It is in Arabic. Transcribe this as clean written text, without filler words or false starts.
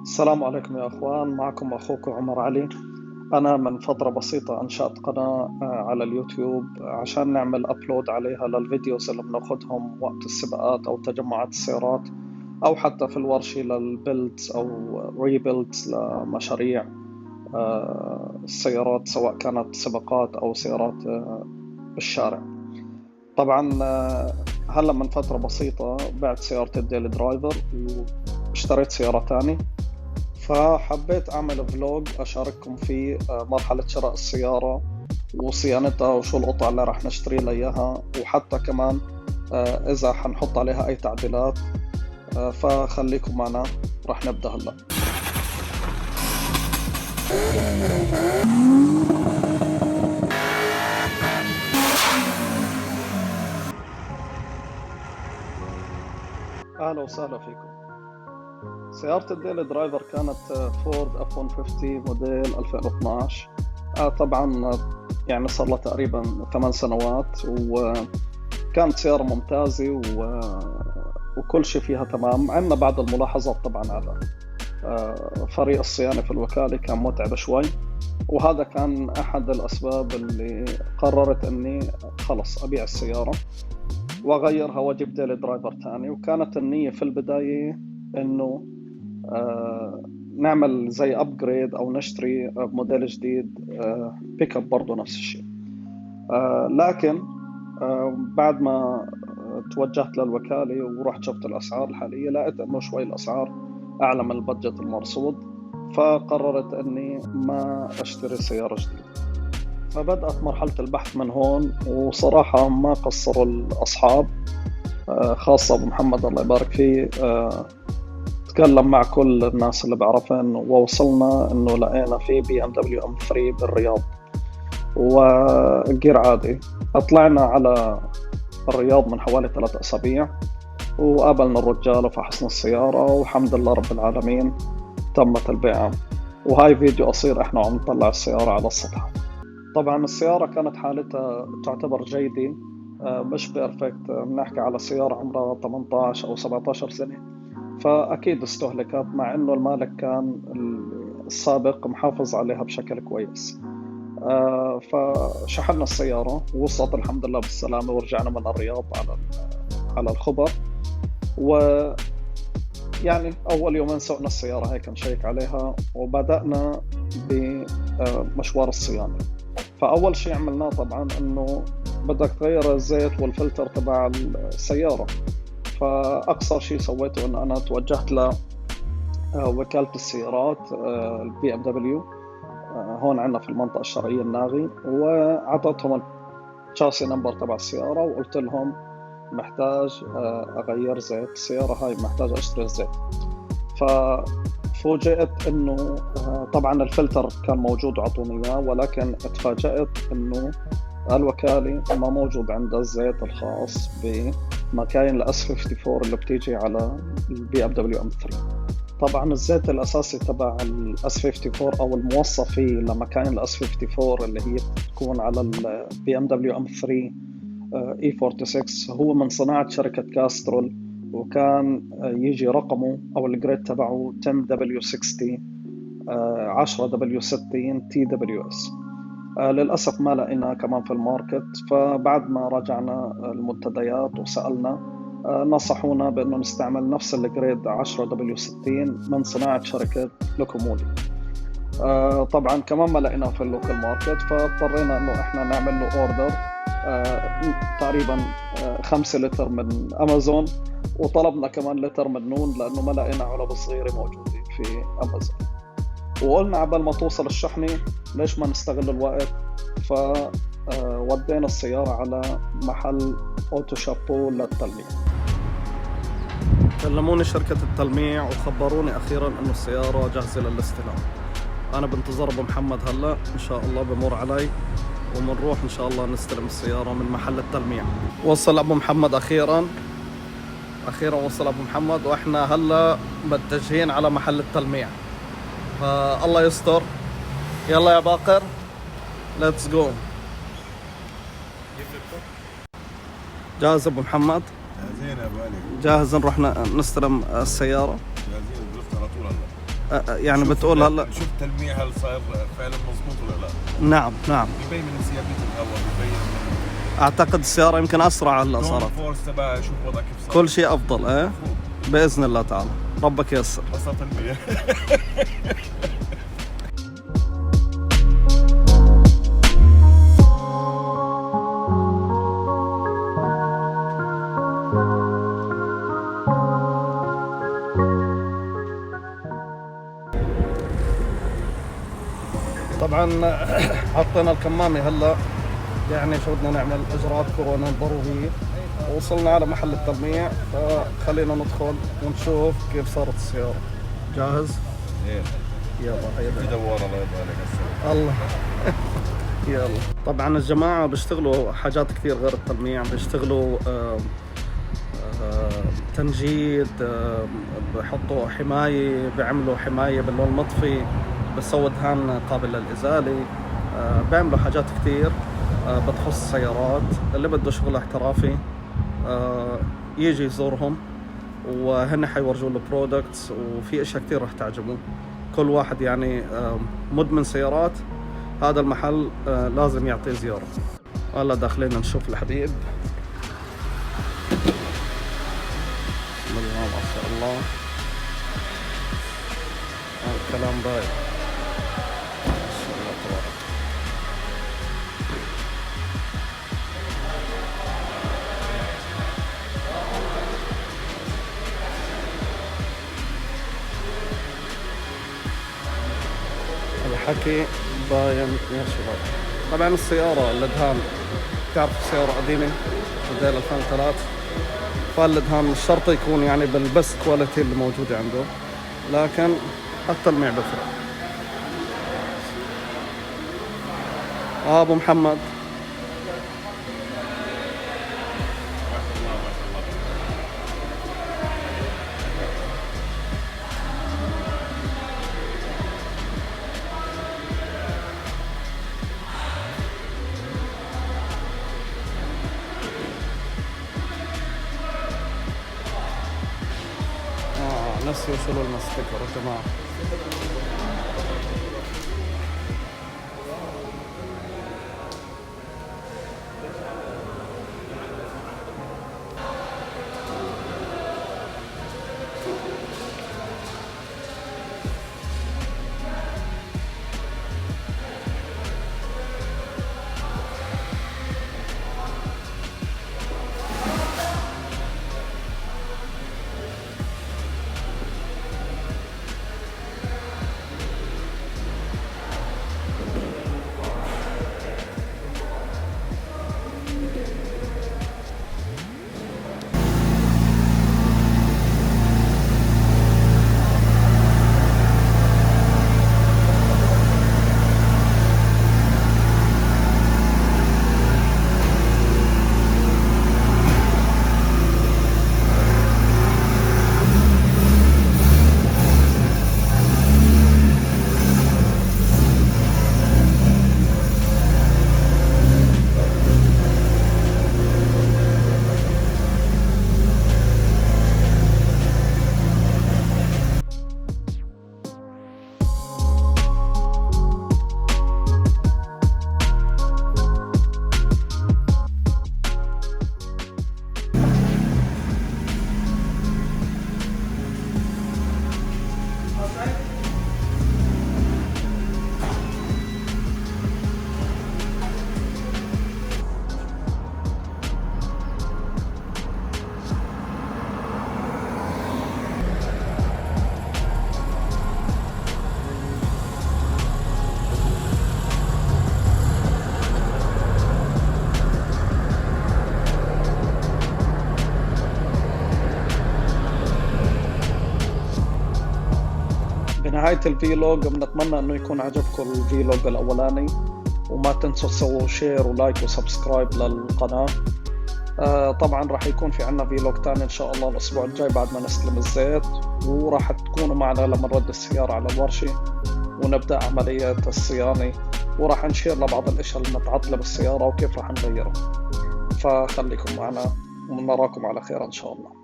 السلام عليكم يا أخوان، معكم أخوكم عمر علي. أنا من فترة بسيطة أنشأت قناة على اليوتيوب عشان نعمل أبلود عليها للفيديوز اللي بناخدهم وقت السباقات أو تجمعات السيارات، أو حتى في الورشة للبيلدز أو ريبيلدز لمشاريع السيارات، سواء كانت سباقات أو سيارات بالشارع. طبعا هلا من فترة بسيطة بعت سيارة الديلي درايفر واشتريت سيارة تانية، فحبيت أعمل فلوج أشارككم فيه مرحلة شراء السيارة وصيانتها وشو القطع اللي راح نشتري لها إياها، وحتى كمان إذا حنحط عليها أي تعديلات. فخليكم معنا، راح نبدأ هلأ. أهلا وسهلا فيكم. سيارة الديلي درايفر كانت فورد اف 150 موديل 2012. طبعا يعني صار لها تقريبا 8 سنوات، وكانت سيارة ممتازة وكل شيء فيها تمام. عندنا بعض الملاحظات طبعا على فريق الصيانة في الوكالة، كان متعب شوي، وهذا كان أحد الأسباب اللي قررت أني خلص أبيع السيارة وأغيرها وأجيب ديلي درايفر تاني. وكانت النية في البداية أنه نعمل زي أبجريد أو نشتري موديل جديد بيك اب برضه نفس الشيء. لكن بعد ما توجهت للوكالة ورحت شفت الأسعار الحالية، لقيت أنه شوي الأسعار أعلى من البادجت المرصود، فقررت أني ما أشتري سيارة جديدة. فبدأت مرحلة البحث من هون، وصراحة ما قصروا الأصحاب، خاصة أبو محمد الله يبارك فيه. تكلم مع كل الناس اللي بعرفهم، ووصلنا انه لقينا في بي ام دبليو ام 3 بالرياض وجير عادي. طلعنا على الرياض من حوالي 3 أسابيع، وقابلنا الرجال وفحصنا السيارة، والحمد لله رب العالمين تمت البيعة. وهاي فيديو قصير احنا عم نطلع السيارة على السطح. طبعا السيارة كانت حالتها تعتبر جيدة، مش بيرفكت. بنحكي على سيارة عمرها 18 أو 17 سنة، فأكيد استهلكت، مع إنه المالك كان السابق محافظ عليها بشكل كويس. فشحنا السيارة ووصلت الحمد لله بالسلامة، ورجعنا من الرياض على الخبر. ويعني أول يومين سوقنا السيارة هيك نشيك عليها، وبدأنا بمشوار الصيانة. فأول شيء عملناه طبعا إنه بدك تغير الزيت والفلتر تبع السيارة. فأقصر شيء سويته إن أنا توجهت لوكالة السيارات البي ام دبليو هون عندنا في المنطقة الشرقية الناغي، وعطيتهم الشاسي نمبر تبع السيارة، وقلت لهم محتاج أغير زيت السيارة هاي، محتاج أشتري الزيت. ففوجئت إنه طبعا الفلتر كان موجود وعطوني إياه، ولكن اتفاجأت إنه الوكالة ما موجود عندها الزيت الخاص بمكاين الاس 54 اللي بتيجي على البي ام دبليو ام 3. طبعا الزيت الاساسي تبع الاس 54 او الموصى فيه لمكاين الاس 54 اللي هي بتكون على البي ام دبليو ام 3 اي 46 هو من صناعة شركة كاسترول، وكان يجي رقمه او الجريد تبعه 10 دبليو 60 10 دبليو 60 تي دبليو اس. للأسف ما لقينا كمان في الماركت. فبعد ما راجعنا المنتديات وسألنا، نصحونا بأنه نستعمل نفس الجريد 10 دبليو 60 من صناعة شركة لوكومولي. طبعا كمان ما لقينا في اللوكال ماركت، فاضطرينا أنه إحنا نعمل له أوردر تقريبا 5 لتر من أمازون، وطلبنا كمان لتر من نون لأنه ما لقينا علب صغيرة موجودة في أمازون. وقلنا عبال ما توصل الشحنة ليش ما نستغل الوقت. فودينا السيارة على محل أوتو شابو للتلميع. كلموني شركة التلميع وخبروني أخيرا أنه السيارة جاهزة للاستلام. أنا بنتظر أبو محمد هلأ، إن شاء الله بمر علي ومنروح إن شاء الله نستلم السيارة من محل التلميع. وصل أبو محمد أخيرا وصل أبو محمد، وإحنا هلأ متجهين على محل التلميع، فالله يستر. يلا يا باقر، ليتس جو. جاهز ابو محمد؟ جاهزين يا ابو علي. جاهز نروح نستلم السيارة. جاهزين، وقفت على طول هلا. يعني بتقول هلا شوف التلميع هل صار فعلا مضبوط ولا لا؟ نعم نعم، ببين من انسيابية الهواء، ببين من اعتقد السيارة يمكن اسرع هلا دون صارت، فورس تبع، شوف وضعك كيف صار. كل شيء افضل. ايه باذن الله تعالى، ربك ييسر. قصة تلميع. طبعا حطينا الكمامة هلا، يعني شو بدنا نعمل اجراءات كورونا الضرورية، وصلنا على محل التلميع، فخلينا ندخل ونشوف كيف صارت السيارة. جاهز؟ ايه يلا هيا في دوار الله يرضى عليك هسه. الله. يلا. طبعا الجماعة بيشتغلوا حاجات كثير غير التلميع، بيشتغلوا تنجيد، بحطوا حماية، بيعملوا حماية باللون المطفي، بسووا دهان قابل للإزالة، بيعملوا حاجات كثير بتخص السيارات. اللي بده شغل احترافي يجي يزورهم، وهن حيورجوا له برودكتس، وفي اشياء كثير رح تعجبه. كل واحد يعني مدمن سيارات، هذا المحل لازم يعطيه زيارة. هلا داخلين نشوف الحبيب. بسم الله ما شاء الله، الكلام باين ما شاء الله تبارك. الحكي باين يا شباب. طبعا السيارة الادهان، تعرف السيارة قديمة موديل 2003، فالادهان مش شرط يكون يعني بالبست كواليتي اللي موجودة عنده، لكن التلميع بفرق. ابو محمد نفسي يوصلوا لنا ستيكر يا جماعة. بنهاية الفيلوج بنتمنى انه يكون عجبكم الفيلوج الاولاني، وما تنسوا تسووا شير ولايك وسبسكرايب للقناة. طبعا راح يكون في عنا فيلوج تاني ان شاء الله الاسبوع الجاي بعد ما نستلم الزيت، وراح تكونوا معنا لما نرد السيارة على الورشة ونبدأ عملية الصيانة، وراح نشير لبعض الاشياء المتعطلة بالسيارة وكيف راح نغيرها. فخليكم معنا ونراكم على خير ان شاء الله.